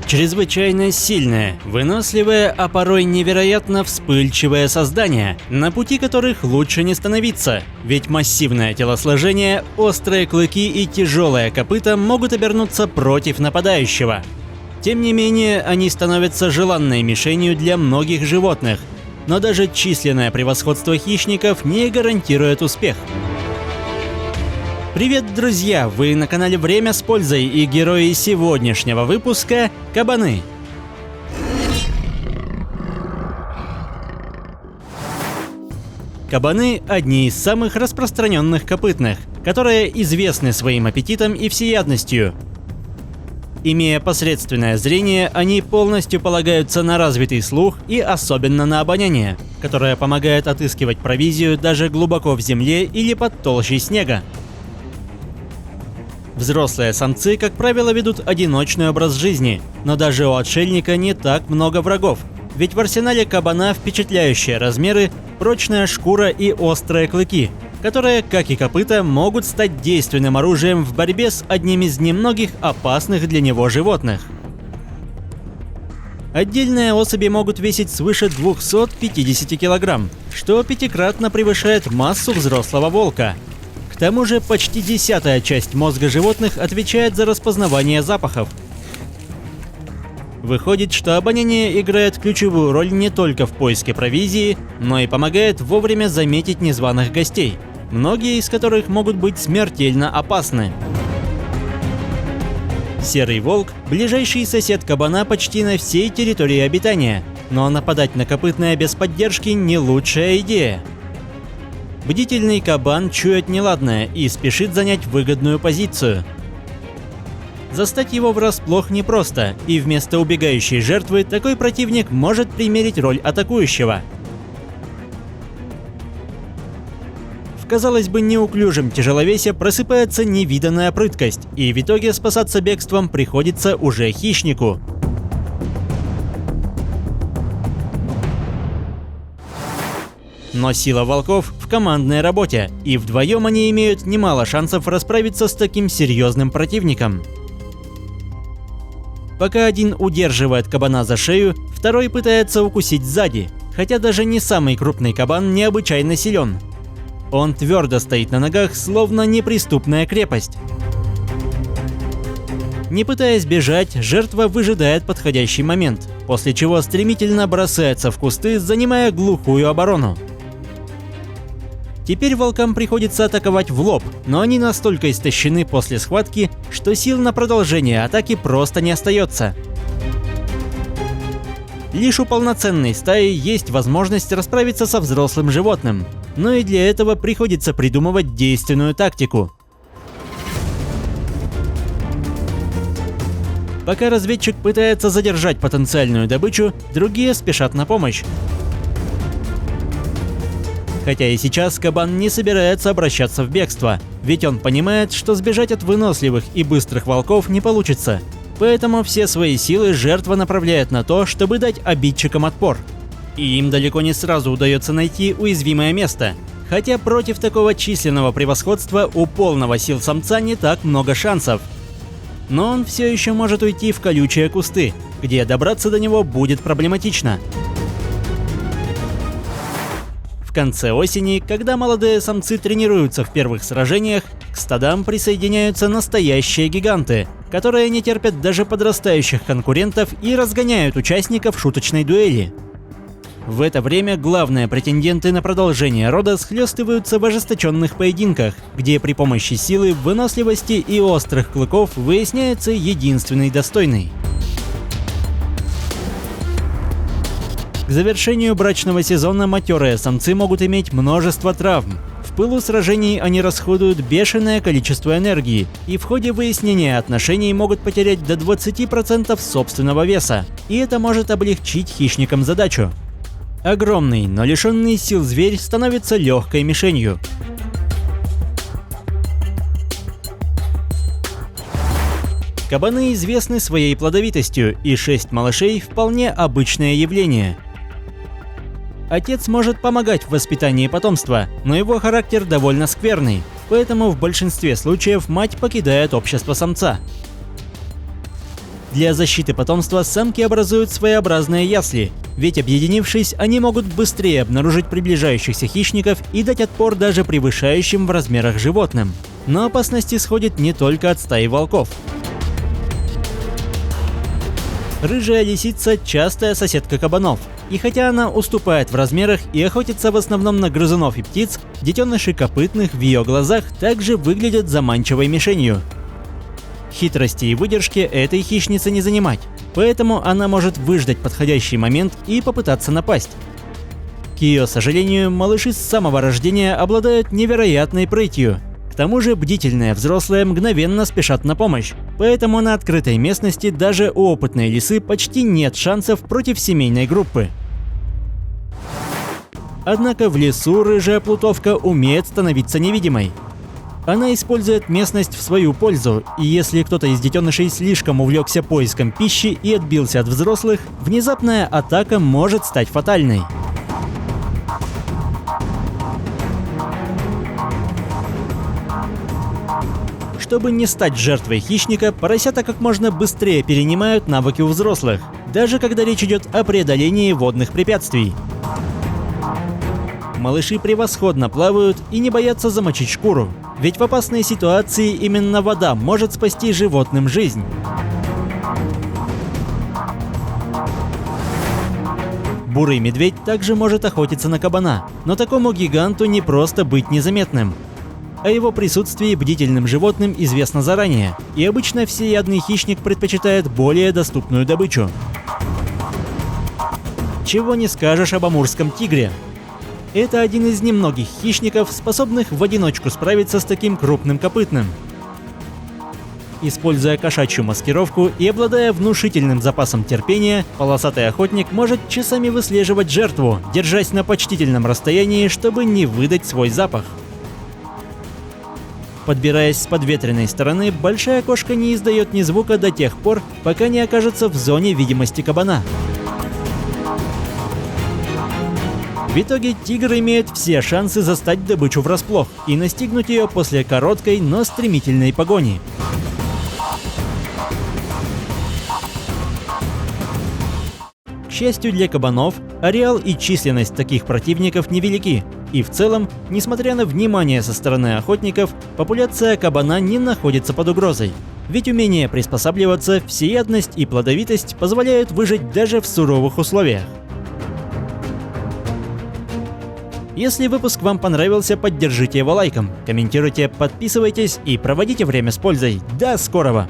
Чрезвычайно сильное, выносливое, а порой невероятно вспыльчивое создание, на пути которых лучше не становиться, ведь массивное телосложение, острые клыки и тяжелое копыто могут обернуться против нападающего. Тем не менее, они становятся желанной мишенью для многих животных, но даже численное превосходство хищников не гарантирует успех. Привет, друзья! Вы на канале Время с пользой, и герои сегодняшнего выпуска – кабаны. Кабаны – одни из самых распространенных копытных, которые известны своим аппетитом и всеядностью. Имея посредственное зрение, они полностью полагаются на развитый слух и особенно на обоняние, которое помогает отыскивать провизию даже глубоко в земле или под толщей снега. Взрослые самцы, как правило, ведут одиночный образ жизни, но даже у отшельника не так много врагов, ведь в арсенале кабана впечатляющие размеры, прочная шкура и острые клыки, которые, как и копыта, могут стать действенным оружием в борьбе с одним из немногих опасных для него животных. Отдельные особи могут весить свыше 250 кг, что пятикратно превышает массу взрослого волка. К тому же почти 10-я часть мозга животных отвечает за распознавание запахов. Выходит, что обоняние играет ключевую роль не только в поиске провизии, но и помогает вовремя заметить незваных гостей, многие из которых могут быть смертельно опасны. Серый волк – ближайший сосед кабана почти на всей территории обитания, но нападать на копытное без поддержки не лучшая идея. Бдительный кабан чует неладное и спешит занять выгодную позицию. Застать его врасплох непросто, и вместо убегающей жертвы такой противник может примерить роль атакующего. В, казалось бы, неуклюжем тяжеловесе просыпается невиданная прыткость, и в итоге спасаться бегством приходится уже хищнику. Но сила волков в командной работе, и вдвоем они имеют немало шансов расправиться с таким серьезным противником. Пока один удерживает кабана за шею, второй пытается укусить сзади, хотя даже не самый крупный кабан необычайно силен. Он твердо стоит на ногах, словно неприступная крепость. Не пытаясь бежать, жертва выжидает подходящий момент, после чего стремительно бросается в кусты, занимая глухую оборону. Теперь волкам приходится атаковать в лоб, но они настолько истощены после схватки, что сил на продолжение атаки просто не остается. Лишь у полноценной стаи есть возможность расправиться со взрослым животным, но и для этого приходится придумывать действенную тактику. Пока разведчик пытается задержать потенциальную добычу, другие спешат на помощь. Хотя и сейчас кабан не собирается обращаться в бегство, ведь он понимает, что сбежать от выносливых и быстрых волков не получится. Поэтому все свои силы жертва направляет на то, чтобы дать обидчикам отпор. И им далеко не сразу удается найти уязвимое место, хотя против такого численного превосходства у полного сил самца не так много шансов. Но он все еще может уйти в колючие кусты, где добраться до него будет проблематично. В конце осени, когда молодые самцы тренируются в первых сражениях, к стадам присоединяются настоящие гиганты, которые не терпят даже подрастающих конкурентов и разгоняют участников шуточной дуэли. В это время главные претенденты на продолжение рода схлестываются в ожесточенных поединках, где при помощи силы, выносливости и острых клыков выясняется единственный достойный. К завершению брачного сезона матерые самцы могут иметь множество травм. В пылу сражений они расходуют бешеное количество энергии, и в ходе выяснения отношений могут потерять до 20% собственного веса, и это может облегчить хищникам задачу. Огромный, но лишенный сил зверь становится легкой мишенью. Кабаны известны своей плодовитостью, и 6 малышей – вполне обычное явление. Отец может помогать в воспитании потомства, но его характер довольно скверный, поэтому в большинстве случаев мать покидает общество самца. Для защиты потомства самки образуют своеобразные ясли, ведь объединившись, они могут быстрее обнаружить приближающихся хищников и дать отпор даже превышающим в размерах животным. Но опасность исходит не только от стаи волков. Рыжая лисица – частая соседка кабанов. И хотя она уступает в размерах и охотится в основном на грызунов и птиц, детеныши копытных в ее глазах также выглядят заманчивой мишенью. Хитрости и выдержки этой хищнице не занимать, поэтому она может выждать подходящий момент и попытаться напасть. К ее сожалению, малыши с самого рождения обладают невероятной прытью. К тому же бдительные взрослые мгновенно спешат на помощь, поэтому на открытой местности даже у опытной лисы почти нет шансов против семейной группы. Однако в лесу рыжая плутовка умеет становиться невидимой. Она использует местность в свою пользу, и если кто-то из детенышей слишком увлекся поиском пищи и отбился от взрослых, внезапная атака может стать фатальной. Чтобы не стать жертвой хищника, поросята как можно быстрее перенимают навыки у взрослых, даже когда речь идет о преодолении водных препятствий. Малыши превосходно плавают и не боятся замочить шкуру, ведь в опасной ситуации именно вода может спасти животным жизнь. Бурый медведь также может охотиться на кабана, но такому гиганту не просто быть незаметным. О его присутствии бдительным животным известно заранее, и обычно всеядный хищник предпочитает более доступную добычу. Чего не скажешь об амурском тигре. Это один из немногих хищников, способных в одиночку справиться с таким крупным копытным. Используя кошачью маскировку и обладая внушительным запасом терпения, полосатый охотник может часами выслеживать жертву, держась на почтительном расстоянии, чтобы не выдать свой запах. Подбираясь с подветренной стороны, большая кошка не издает ни звука до тех пор, пока не окажется в зоне видимости кабана. В итоге тигр имеет все шансы застать добычу врасплох и настигнуть ее после короткой, но стремительной погони. К счастью для кабанов, ареал и численность таких противников невелики, и в целом, несмотря на внимание со стороны охотников, популяция кабана не находится под угрозой. Ведь умение приспосабливаться, всеядность и плодовитость позволяют выжить даже в суровых условиях. Если выпуск вам понравился, поддержите его лайком, комментируйте, подписывайтесь и проводите время с пользой. До скорого!